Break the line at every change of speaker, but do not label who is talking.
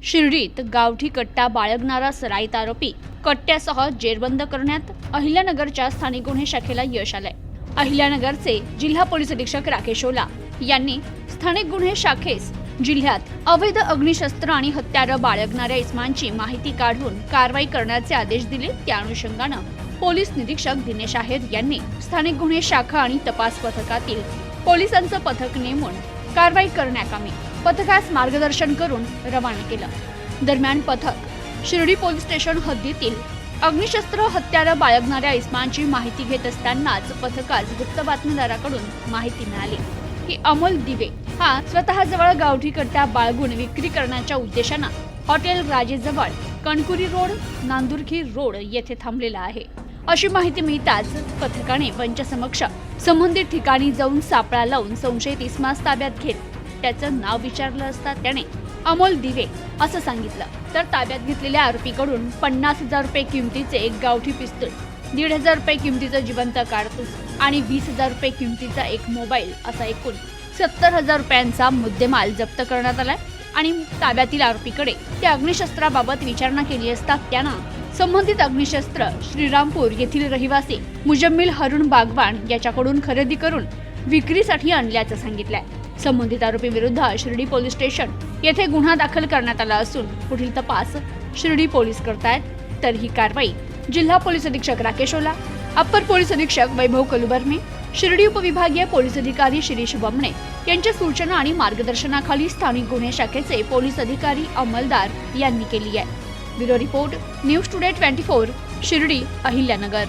शिर्डीत गावठी कट्टा बाळगणारा सराईत आरोपी कट्ट्यासह जेरबंद करण्यात अहिल्यानगरच्या स्थानिक गुन्हे शाखेला यश आलंय। अहिल्यानगरचे जिल्हा पोलीस अधीक्षक राकेश ओला यांनी स्थानिक गुन्हे शाखेस जिल्ह्यात अवैध अग्निशस्त्र आणि हत्यारं बाळगणाऱ्या इसमांची माहिती काढून कारवाई करण्याचे आदेश दिले। त्या अनुषंगानं पोलीस निरीक्षक दिनेश आहेर यांनी स्थानिक गुन्हे शाखा आणि तपास पथकातील पोलिसांचं पथक नेमून कारवाई करण्याकामी पथकास मार्गदर्शन करून रवाना केलं। दरम्यान पथक शिर्डी पोलीस स्टेशन हद्दीतील अग्निशस्त्र हत्यारं बाळगणाऱ्या इसमांची माहिती घेत असतानाच पथकास गुप्त बातमीदाराकडून माहिती मिळाली की अमोल दिवे हा स्वतःजवळ गावठी कट्टा बाळगून विक्री करण्याच्या उद्देशानं हॉटेल राजेजवळ कणकुरी रोड नांदुरखी रोड येथे थांबलेला आहे। अशी माहिती मिळताच पथकाने पंचसमक्ष संबंधित ठिकाणी जाऊन सापळा लावून संशयित इसमास ताब्यात घेत त्याचं नाव विचारलं असता त्याने अमोल दिवे असं सांगितलं। तर ताब्यात घेतलेल्या आरोपीकडून 50,000 रुपये किमतीचे एक गावठी पिस्तूल, 1,500 रुपये किमतीचा जिवंत कारतूस आणि 20,000 रुपये किमतीचा एक मोबाईल असा एकूण 70,000 रुपयांचा मुद्देमाल जप्त करण्यात आलाय। आणि ताब्यातील आरोपीकडे त्या अग्निशस्त्राबाबत विचारणा केली असता त्यानं संबंधित अग्निशस्त्र श्रीरामपूर येथील रहिवासी मुजम्मिल हरुण बागवान याच्याकडून खरेदी करून विक्रीसाठी आणल्याचं सांगितलंय। संबंधित आरोपी विरुद्ध शिर्डी पोलीस स्टेशन येथे गुन्हा दाखल करण्यात आला असून पुढील तपास शिर्डी पोलीस करतायत। तर ही कारवाई जिल्हा पोलीस अधीक्षक राकेश ओला, अप्पर पोलीस अधीक्षक वैभव कलुबर्मे, शिर्डी उपविभागीय पोलीस अधिकारी शिरीष बमणे यांच्या सूचना आणि मार्गदर्शनाखाली स्थानिक गुन्हे शाखेचे पोलीस अधिकारी अंमलदार यांनी केली आहे। Bureau report news today 24 Shirdi Ahilyanagar.